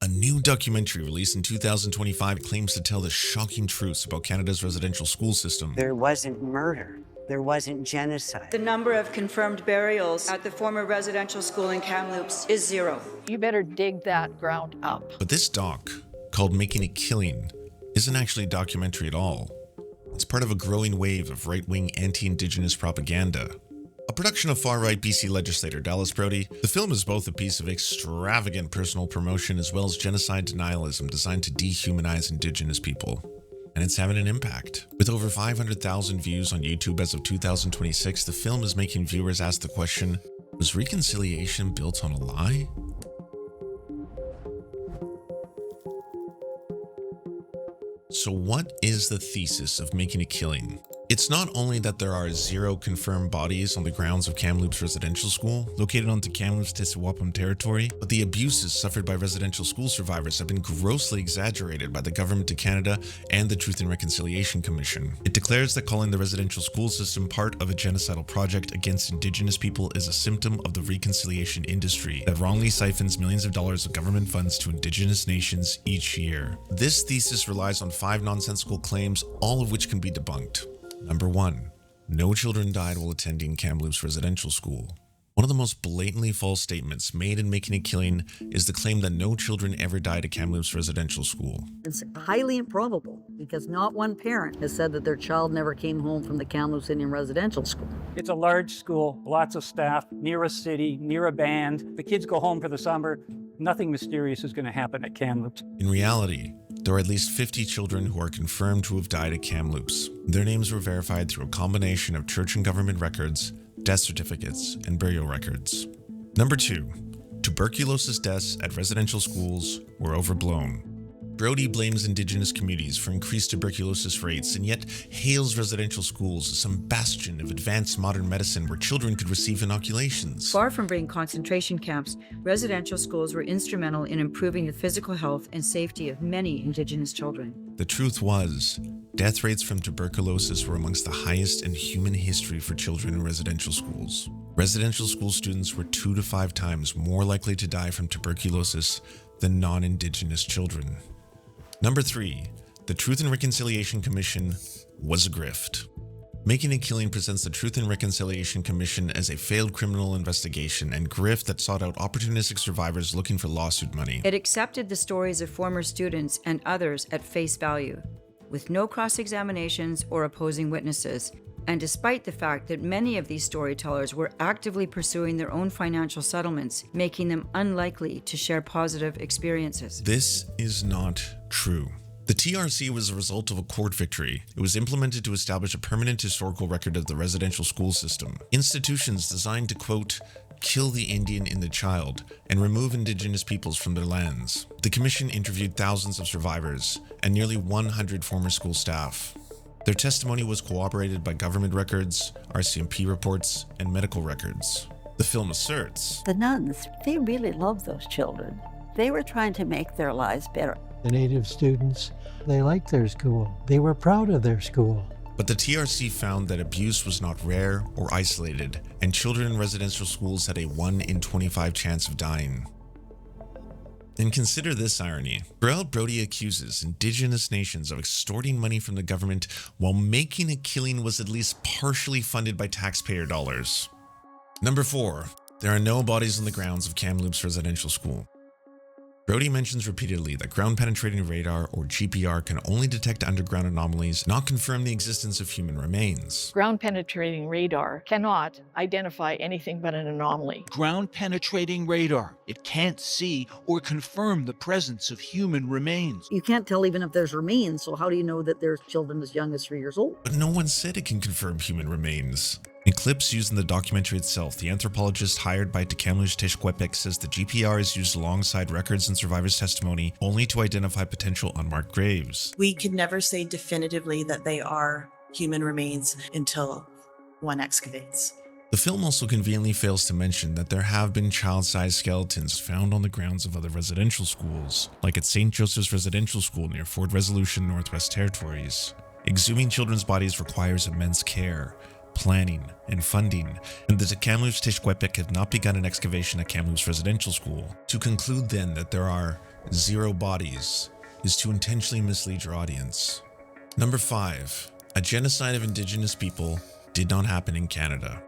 A new documentary released in 2025 claims to tell the shocking truths about Canada's residential school system. There wasn't murder. There wasn't genocide. The number of confirmed burials at the former residential school in Kamloops is 0. You better dig that ground up. But this doc, called Making a Killing, isn't actually a documentary at all. It's part of a growing wave of right-wing anti-Indigenous propaganda. A production of far-right BC legislator Dallas Brodie, the film is both a piece of extravagant personal promotion as well as genocide denialism designed to dehumanize Indigenous people. And it's having an impact. With over 500,000 views on YouTube as of 2026, the film is making viewers ask the question, was reconciliation built on a lie? So what is the thesis of Making a Killing? It's not only that there are 0 confirmed bodies on the grounds of Kamloops Residential School, located on the Kamloops-Tisiwapam territory, but the abuses suffered by residential school survivors have been grossly exaggerated by the Government of Canada and the Truth and Reconciliation Commission. It declares that calling the residential school system part of a genocidal project against Indigenous people is a symptom of the reconciliation industry that wrongly siphons millions of dollars of government funds to Indigenous nations each year. This thesis relies on 5 nonsensical claims, all of which can be debunked. Number 1. No children died while attending Kamloops Residential School. One of the most blatantly false statements made in Making a Killing is the claim that no children ever died at Kamloops Residential School. It's highly improbable because not one parent has said that their child never came home from the Kamloops Indian Residential School. It's a large school, lots of staff, near a city, near a band. The kids go home for the summer. Nothing mysterious is going to happen at Kamloops. In reality, there are at least 50 children who are confirmed to have died at Kamloops. Their names were verified through a combination of church and government records, death certificates, and burial records. Number 2. Tuberculosis deaths at residential schools were overblown. Brodie blames Indigenous communities for increased tuberculosis rates and yet hails residential schools as some bastion of advanced modern medicine where children could receive inoculations. Far from being concentration camps, residential schools were instrumental in improving the physical health and safety of many Indigenous children. The truth was, death rates from tuberculosis were amongst the highest in human history for children in residential schools. Residential school students were 2 to 5 times more likely to die from tuberculosis than non-Indigenous children. Number 3. The Truth and Reconciliation Commission was a grift. Making a Killing presents the Truth and Reconciliation Commission as a failed criminal investigation and grift that sought out opportunistic survivors looking for lawsuit money. It accepted the stories of former students and others at face value, with no cross-examinations or opposing witnesses, and despite the fact that many of these storytellers were actively pursuing their own financial settlements, making them unlikely to share positive experiences. This is not true. The TRC was a result of a court victory. It was implemented to establish a permanent historical record of the residential school system. Institutions designed to, quote, kill the Indian in the child and remove Indigenous peoples from their lands. The commission interviewed thousands of survivors and nearly 100 former school staff. Their testimony was corroborated by government records, RCMP reports, and medical records. The film asserts, the nuns, they really loved those children. They were trying to make their lives better. The Native students, they liked their school. They were proud of their school. But the TRC found that abuse was not rare or isolated, and children in residential schools had a 1 in 25 chance of dying. And consider this irony. Brodie accuses Indigenous nations of extorting money from the government while Making a Killing was at least partially funded by taxpayer dollars. Number 4. There are no bodies on the grounds of Kamloops Residential School. Brodie mentions repeatedly that ground-penetrating radar, or GPR, can only detect underground anomalies, not confirm the existence of human remains. Ground-penetrating radar cannot identify anything but an anomaly. Ground-penetrating radar. It can't see or confirm the presence of human remains. You can't tell even if there's remains, so how do you know that there's children as young as 3 years old? But no one said it can confirm human remains. In clips used in the documentary itself, the anthropologist hired by Kamloops Tishkwepek says the GPR is used alongside records and survivors' testimony only to identify potential unmarked graves. We could never say definitively that they are human remains until one excavates. The film also conveniently fails to mention that there have been child-sized skeletons found on the grounds of other residential schools, like at St. Joseph's Residential School near Fort Resolution, Northwest Territories. Exhuming children's bodies requires immense care, planning, and funding, and the Kamloops Tishkwepek have not begun an excavation at Kamloops Residential School. To conclude then that there are zero bodies is to intentionally mislead your audience. Number 5, a genocide of Indigenous people did not happen in Canada.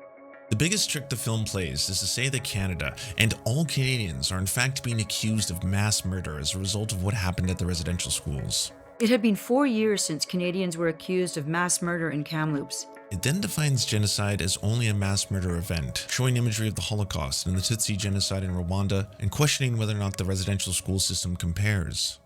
The biggest trick the film plays is to say that Canada and all Canadians are in fact being accused of mass murder as a result of what happened at the residential schools. It had been 4 years since Canadians were accused of mass murder in Kamloops. It then defines genocide as only a mass murder event, showing imagery of the Holocaust and the Tutsi genocide in Rwanda and questioning whether or not the residential school system compares.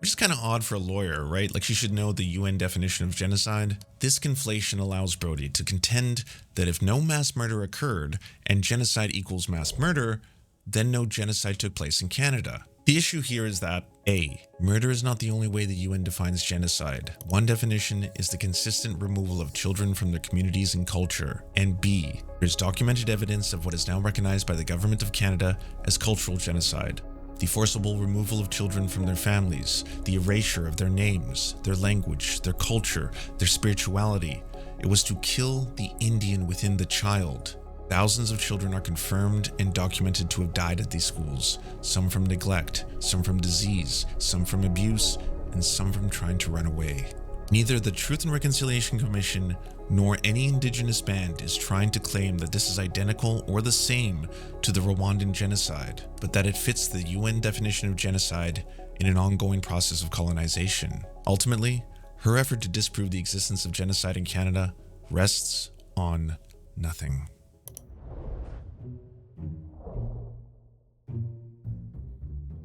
Which is kind of odd for a lawyer, right? Like she should know the UN definition of genocide. This conflation allows Brodie to contend that if no mass murder occurred and genocide equals mass murder, then no genocide took place in Canada. The issue here is that A, murder is not the only way the UN defines genocide. One definition is the consistent removal of children from their communities and culture. And B, there's documented evidence of what is now recognized by the Government of Canada as cultural genocide. The forcible removal of children from their families, the erasure of their names, their language, their culture, their spirituality. It was to kill the Indian within the child. Thousands of children are confirmed and documented to have died at these schools, some from neglect, some from disease, some from abuse, and some from trying to run away. Neither the Truth and Reconciliation Commission nor any Indigenous band is trying to claim that this is identical or the same to the Rwandan genocide, but that it fits the UN definition of genocide in an ongoing process of colonization. Ultimately, her effort to disprove the existence of genocide in Canada rests on nothing.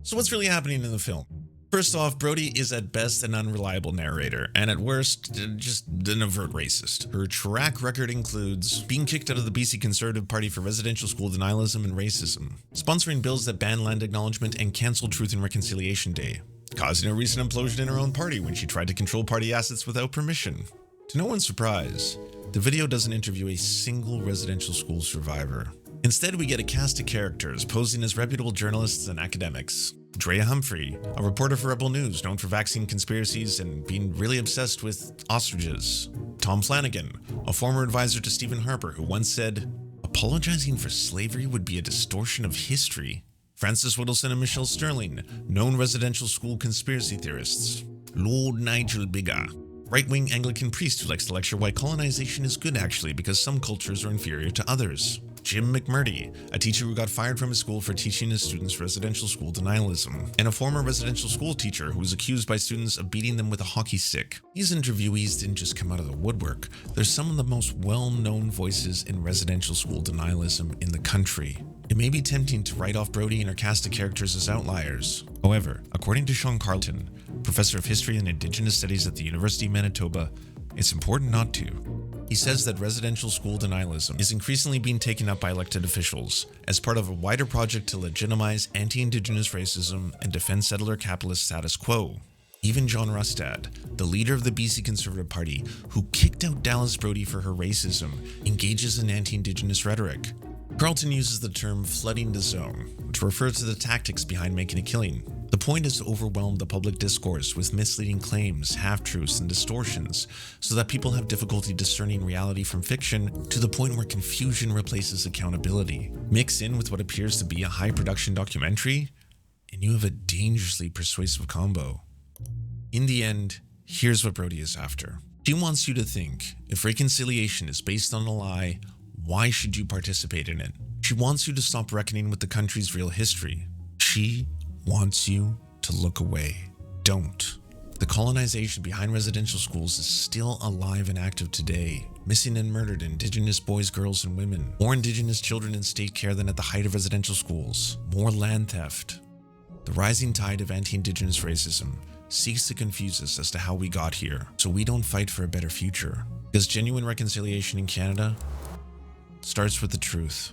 So what's really happening in the film? First off, Brodie is at best an unreliable narrator, and at worst, just an overt racist. Her track record includes being kicked out of the BC Conservative Party for residential school denialism and racism, sponsoring bills that ban land acknowledgement and cancel Truth and Reconciliation Day, causing a recent implosion in her own party when she tried to control party assets without permission. To no one's surprise, the video doesn't interview a single residential school survivor. Instead, we get a cast of characters posing as reputable journalists and academics. Drea Humphrey, a reporter for Rebel News known for vaccine conspiracies and being really obsessed with ostriches. Tom Flanagan, a former advisor to Stephen Harper who once said, "Apologizing for slavery would be a distortion of history." Francis Whittleson and Michelle Sterling, known residential school conspiracy theorists. Lord Nigel Biggar, right-wing Anglican priest who likes to lecture why colonization is good actually because some cultures are inferior to others. Jim McMurdy, a teacher who got fired from his school for teaching his students residential school denialism, and a former residential school teacher who was accused by students of beating them with a hockey stick. These interviewees didn't just come out of the woodwork. They're some of the most well-known voices in residential school denialism in the country. It may be tempting to write off Brodie and her cast of characters as outliers. However, according to Sean Carlton, professor of history and Indigenous studies at the University of Manitoba, it's important not to. He says that residential school denialism is increasingly being taken up by elected officials as part of a wider project to legitimize anti-Indigenous racism and defend settler capitalist status quo. Even John Rustad, the leader of the BC Conservative Party, who kicked out Dallas Brodie for her racism, engages in anti-Indigenous rhetoric. Carlton uses the term flooding the zone to refer to the tactics behind making a killing. The point is to overwhelm the public discourse with misleading claims, half-truths, and distortions so that people have difficulty discerning reality from fiction to the point where confusion replaces accountability. Mix in with what appears to be a high-production documentary, and you have a dangerously persuasive combo. In the end, here's what Brodie is after. She wants you to think, if reconciliation is based on a lie, why should you participate in it? She wants you to stop reckoning with the country's real history. She wants you to look away. Don't. The colonization behind residential schools is still alive and active today. Missing and murdered Indigenous boys, girls, and women. More Indigenous children in state care than at the height of residential schools. More land theft. The rising tide of anti-Indigenous racism seeks to confuse us as to how we got here, so we don't fight for a better future. Because genuine reconciliation in Canada starts with the truth.